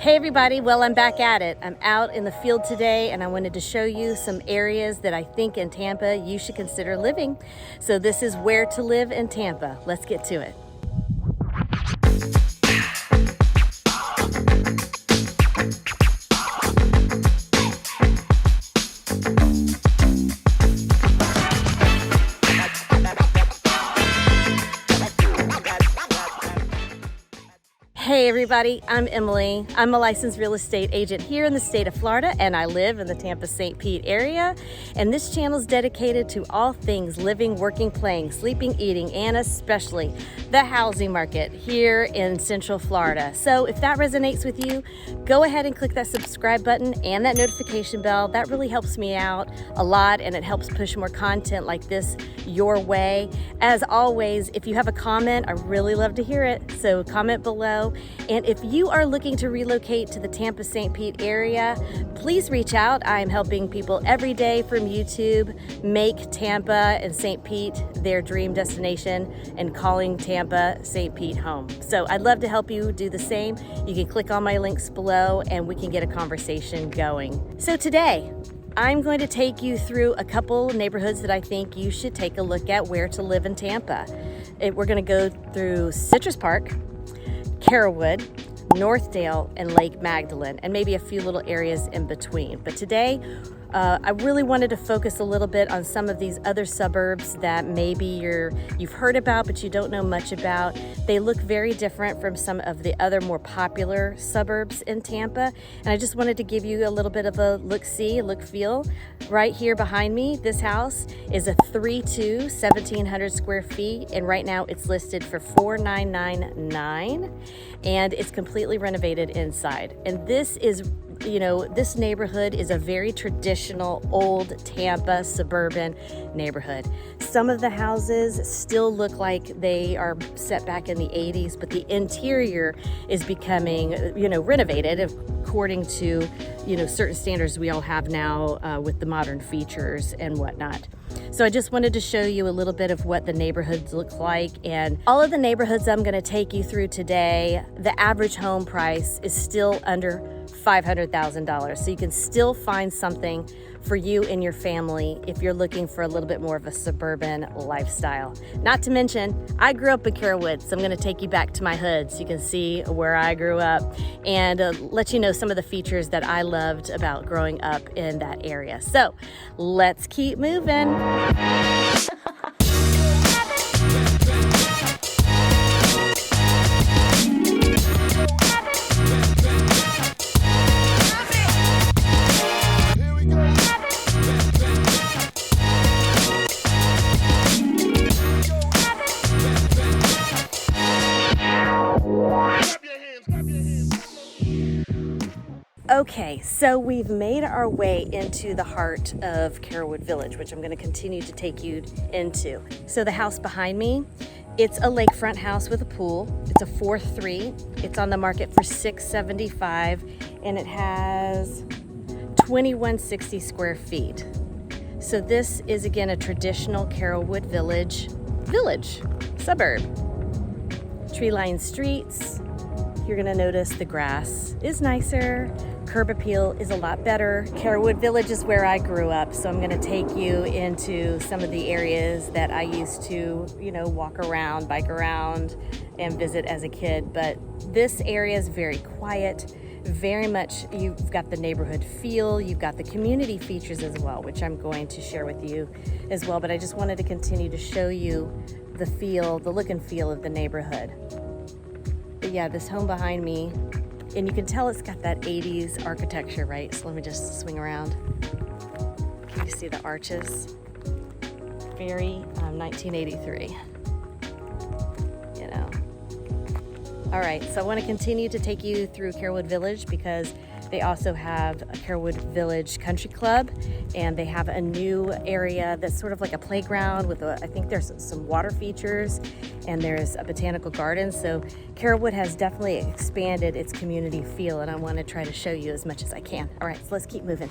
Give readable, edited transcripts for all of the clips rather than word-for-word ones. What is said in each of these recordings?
Hey everybody, well I'm back at it. I'm out in the field today and I wanted to show you some areas that I think in Tampa you should consider living. So this is where to live in Tampa. Let's get to it. Hey everybody, I'm Emily. I'm a licensed real estate agent here in the state of Florida and I live in the Tampa St. Pete area. And this channel is dedicated to all things living, working, playing, sleeping, eating, and especially the housing market here in Central Florida. So if that resonates with you, go ahead and click that subscribe button and that notification bell. That really helps me out a lot and it helps push more content like this your way. As always, if you have a comment, I really love to hear it. So comment below. And if you are looking to relocate to the Tampa St. Pete area, please reach out. I'm helping people every day from YouTube make Tampa and St. Pete their dream destination and calling Tampa St. Pete home. So I'd love to help you do the same. You can click on my links below and we can get a conversation going. So today, I'm going to take you through a couple neighborhoods that I think you should take a look at where to live in Tampa. We're going to go through Citrus Park, Carrollwood, Northdale, and Lake Magdalene, and maybe a few little areas in between. But today, I really wanted to focus a little bit on some of these other suburbs that maybe you've heard about, but you don't know much about. They look very different from some of the other more popular suburbs in Tampa. And I just wanted to give you a little bit of a look-see, look-feel. Right here behind me, this house is a 3-2, 1,700 square feet. And right now it's listed for $4,999. And it's completely renovated inside. And this is this neighborhood is a very traditional old Tampa suburban neighborhood. Some of the houses still look like they are set back in the 80s, but the interior is becoming, renovated according to, certain standards we all have now with the modern features and whatnot. So I just wanted to show you a little bit of what the neighborhoods look like. And all of the neighborhoods I'm going to take you through today, the average home price is still under $500,000. So you can still find something for you and your family if you're looking for a little bit more of a suburban lifestyle. Not to mention, I grew up in Carrollwood, so I'm going to take you back to my hood so you can see where I grew up and let you know some of the features that I loved about growing up in that area. So let's keep moving. Okay, so we've made our way into the heart of Carrollwood Village, which I'm going to continue to take you into. So the house behind me, it's a lakefront house with a pool. It's a 4-3. It's on the market for $675, and it has 2,160 square feet. So this is again a traditional Carrollwood village suburb. Tree-lined streets. You're going to notice the grass is nicer. Curb appeal is a lot better. Carrollwood Village is where I grew up, so I'm going to take you into some of the areas that I used to, walk around, bike around, and visit as a kid. But this area is very quiet, very much, you've got the neighborhood feel, you've got the community features as well, which I'm going to share with you as well. But I just wanted to continue to show you the look and feel of the neighborhood. But yeah, this home behind me, and you can tell it's got that 80s architecture, right? So let me just swing around. Can you see the arches? Very 1983, All right, so I want to continue to take you through Carrollwood Village because they also have a Carrollwood Village Country Club, and they have a new area that's sort of like a playground with I think there's some water features, and there's a botanical garden. So Carrollwood has definitely expanded its community feel, and I want to try to show you as much as I can. All right, so let's keep moving.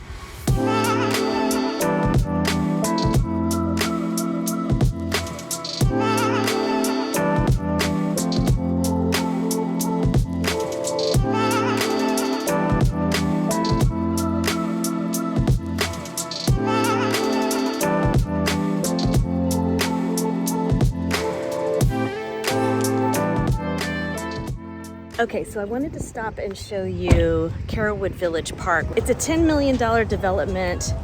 Okay, so I wanted to stop and show you Carrollwood Village Park. It's a $10 million development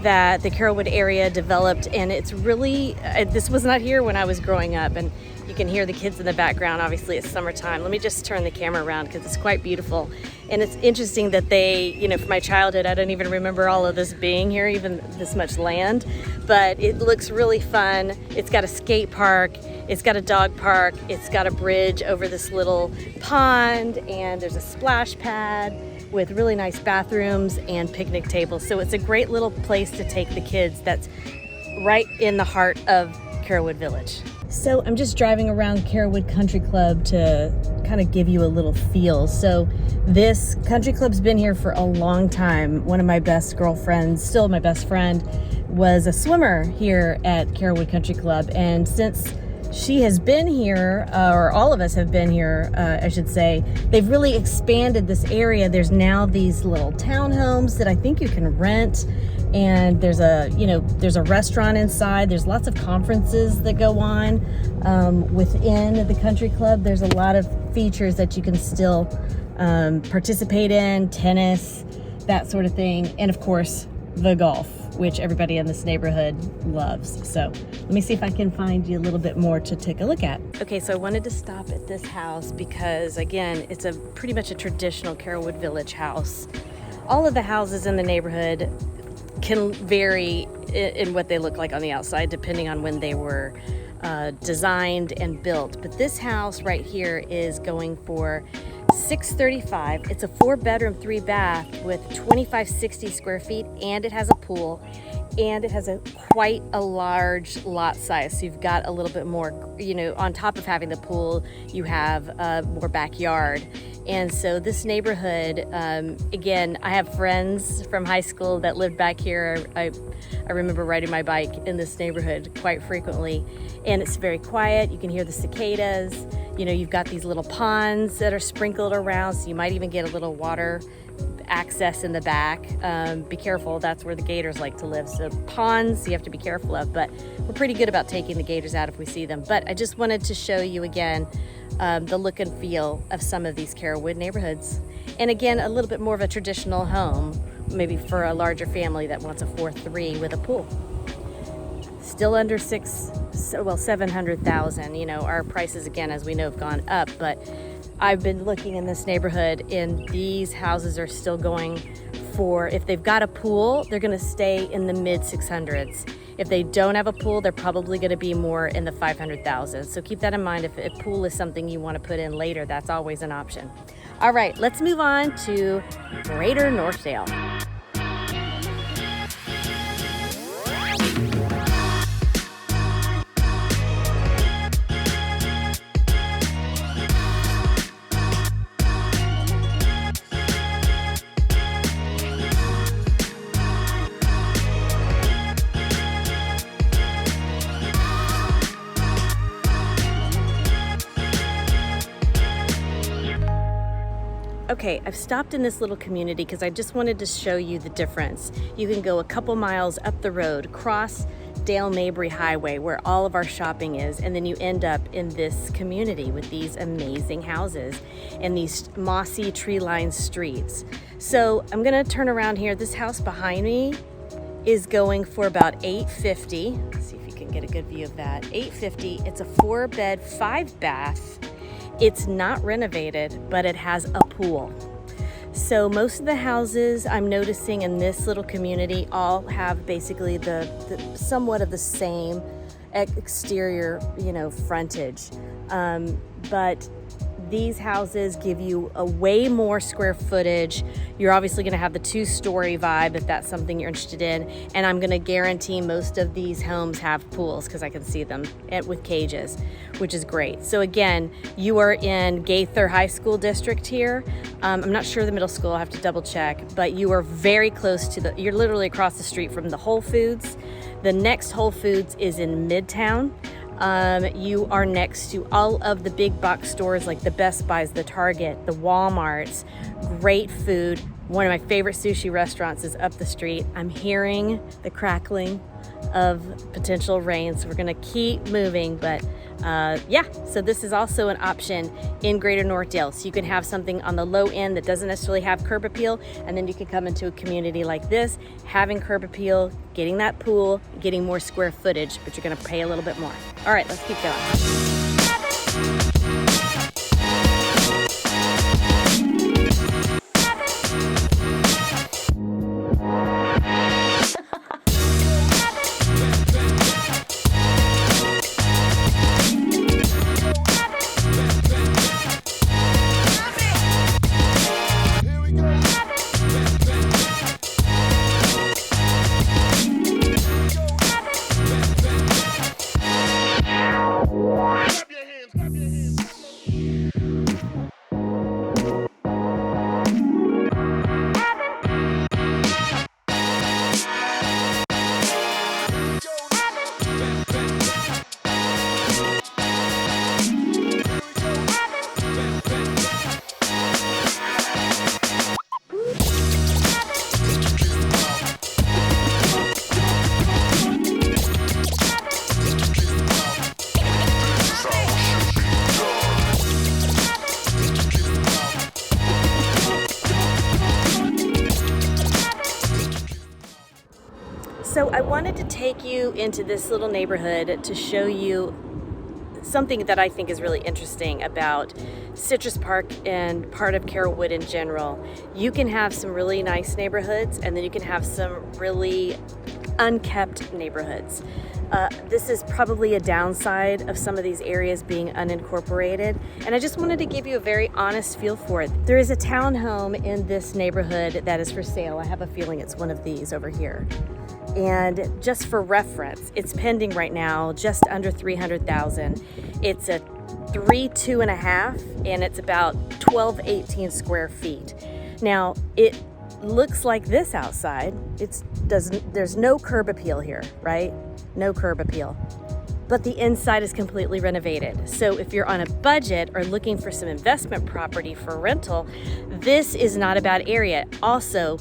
that the Carrollwood area developed, and it's really, this was not here when I was growing up, and you can hear the kids in the background. Obviously it's summertime. Let me just turn the camera around because it's quite beautiful. And it's interesting that they, you know, from my childhood, I don't even remember all of this being here, even this much land, but it looks really fun. It's got a skate park, it's got a dog park, it's got a bridge over this little pond, and there's a splash pad with really nice bathrooms and picnic tables. So it's a great little place to take the kids that's right in the heart of Carrollwood Village. So I'm just driving around Carrollwood Country Club to kind of give you a little feel. So this country club's been here for a long time. One of my best girlfriends, still my best friend, was a swimmer here at Carrollwood Country Club. And since she has been here, or all of us have been here, I should say, they've really expanded this area. There's now these little townhomes that I think you can rent. And there's a restaurant inside. There's lots of conferences that go on within the country club. There's a lot of features that you can still participate in, tennis, that sort of thing. And of course, the golf, which everybody in this neighborhood loves. So let me see if I can find you a little bit more to take a look at. Okay, so I wanted to stop at this house because, again, it's a pretty much a traditional Carrollwood Village house. All of the houses in the neighborhood can vary in what they look like on the outside depending on when they were designed and built. But this house right here is going for $635. It's a 4-bedroom, 3-bath with 2,560 square feet, and it has a pool, and it has quite a large lot size. So you've got a little bit more, you know, on top of having the pool, you have more backyard. And so this neighborhood, again, I have friends from high school that lived back here. I remember riding my bike in this neighborhood quite frequently, and it's very quiet. You can hear the cicadas. You know, you've got these little ponds that are sprinkled around, so you might even get a little water access in the back. Be careful, that's where the gators like to live. So ponds you have to be careful of, but we're pretty good about taking the gators out if we see them. But I just wanted to show you again the look and feel of some of these Carrollwood neighborhoods. And again, a little bit more of a traditional home, maybe for a larger family that wants a 4-3 with a pool. Still under $700,000. You know, our prices, again, as we know, have gone up, but I've been looking in this neighborhood, and these houses are still going for, if they've got a pool, they're gonna stay in the mid 600s. If they don't have a pool, they're probably gonna be more in the 500,000. So keep that in mind. If a pool is something you wanna put in later, that's always an option. All right, let's move on to Greater Northdale. Okay, I've stopped in this little community because I just wanted to show you the difference. You can go a couple miles up the road, cross Dale Mabry Highway where all of our shopping is, and then you end up in this community with these amazing houses and these mossy tree-lined streets. So I'm gonna turn around here. This house behind me is going for about $850. Let's see if you can get a good view of that. $850. It's a 4-bed, 5-bath. It's not renovated, but it has a pool. So most of the houses I'm noticing in this little community all have basically the somewhat of the same exterior, you know, frontage. But these houses give you a way more square footage. You're obviously gonna have the 2-story vibe if that's something you're interested in. And I'm gonna guarantee most of these homes have pools because I can see them with cages, which is great. So again, you are in Gaither High School District here. I'm not sure the middle school, I have to double check, but you are very close to you're literally across the street from the Whole Foods. The next Whole Foods is in Midtown. You are next to all of the big box stores like the Best Buys, the Target, the Walmarts. Great food. One of my favorite sushi restaurants is up the street. I'm hearing the crackling of potential rain, so we're gonna keep moving, but Yeah, so this is also an option in Greater Northdale. So you can have something on the low end that doesn't necessarily have curb appeal, and then you can come into a community like this, having curb appeal, getting that pool, getting more square footage, but you're gonna pay a little bit more. All right, let's keep going. So I wanted to take you into this little neighborhood to show you something that I think is really interesting about Citrus Park and part of Carrollwood in general. You can have some really nice neighborhoods, and then you can have some really unkept neighborhoods. This is probably a downside of some of these areas being unincorporated, and I just wanted to give you a very honest feel for it. There is a townhome in this neighborhood that is for sale. I have a feeling it's one of these over here. And just for reference, it's pending right now just under $300,000. It's a 3, 2.5, and it's about 18 square feet. Now, it looks like this outside. There's no curb appeal here, right? No curb appeal. But the inside is completely renovated. So if you're on a budget or looking for some investment property for rental, this is not a bad area. Also,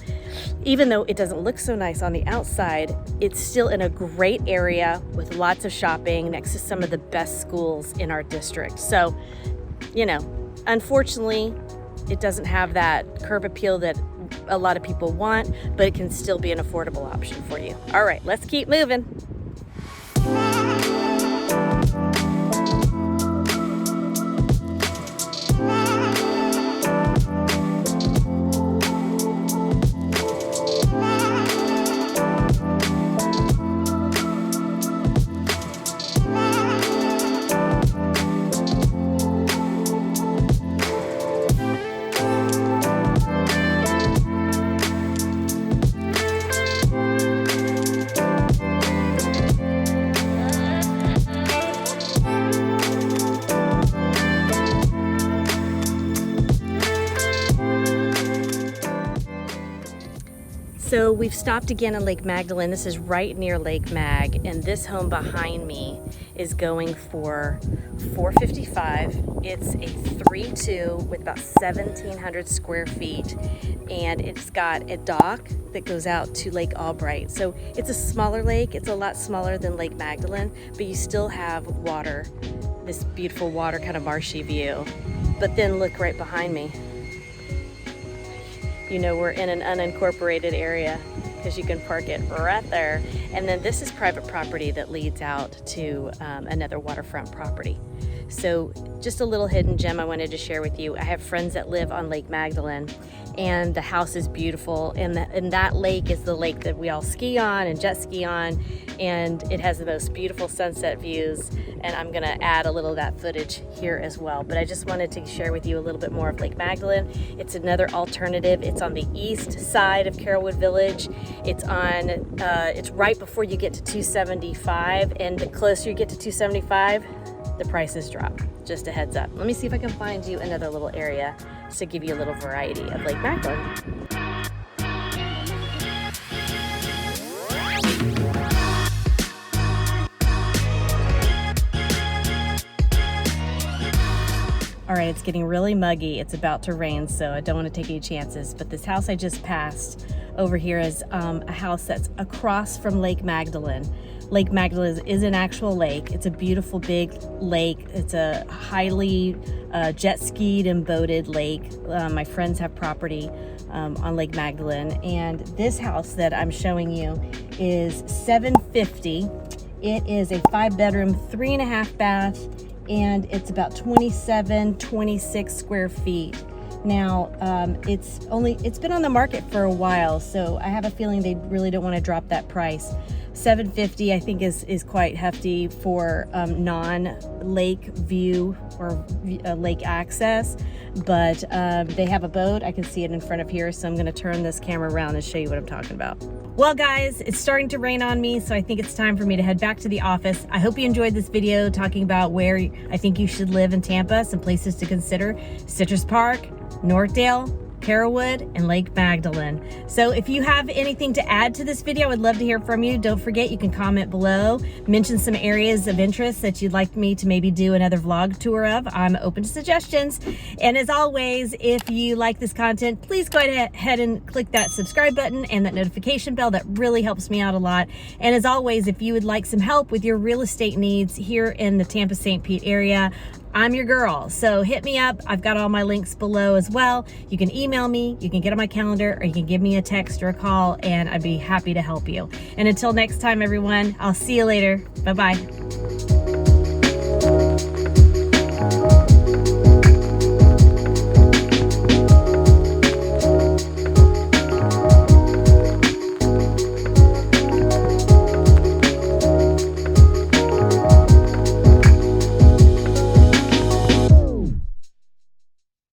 even though it doesn't look so nice on the outside, it's still in a great area with lots of shopping next to some of the best schools in our district. So, unfortunately, it doesn't have that curb appeal that a lot of people want, but it can still be an affordable option for you. All right, let's keep moving. So we've stopped again in Lake Magdalene. This is right near Lake Mag, and this home behind me is going for $455. It's a 3-2 with about 1,700 square feet, and it's got a dock that goes out to Lake Albright. So it's a smaller lake. It's a lot smaller than Lake Magdalene, but you still have water, this beautiful water, kind of marshy view. But then look right behind me. We're in an unincorporated area because you can park it right there. And then this is private property that leads out to another waterfront property. So just a little hidden gem I wanted to share with you. I have friends that live on Lake Magdalene, and the house is beautiful. And that lake is the lake that we all ski on and jet ski on. And it has the most beautiful sunset views. And I'm gonna add a little of that footage here as well. But I just wanted to share with you a little bit more of Lake Magdalene. It's another alternative. It's on the east side of Carrollwood Village. It's right before you get to 275. And the closer you get to 275, the prices drop. Just a heads up. Let me see if I can find you another little area to give you a little variety of Lake Magdalene. All right, it's getting really muggy. It's about to rain, so I don't want to take any chances. But this house I just passed over here is a house that's across from Lake Magdalene. Lake Magdalene is an actual lake. It's a beautiful big lake. It's a highly jet skied and boated lake. My friends have property on Lake Magdalene, and this house that I'm showing you is $750. It is a 5-bedroom, 3.5 bath, and it's about 26 square feet. Now, it's been on the market for a while, so I have a feeling they really don't want to drop that price. $750 I think is quite hefty for non-lake view or lake access, but they have a boat. I can see it in front of here, so I'm going to turn this camera around and show you what I'm talking about. Well guys, it's starting to rain on me, so I think it's time for me to head back to the office. I hope you enjoyed this video talking about where I think you should live in Tampa, some places to consider: Citrus Park, Northdale, Carrollwood, and Lake Magdalene. So if you have anything to add to this video, I would love to hear from you. Don't forget, you can comment below, mention some areas of interest that you'd like me to maybe do another vlog tour of. I'm open to suggestions. And as always, if you like this content, please go ahead and click that subscribe button and that notification bell. That really helps me out a lot. And as always, if you would like some help with your real estate needs here in the Tampa St. Pete area, I'm your girl, so hit me up. I've got all my links below as well. You can email me, you can get on my calendar, or you can give me a text or a call, and I'd be happy to help you. And until next time, everyone, I'll see you later. Bye-bye.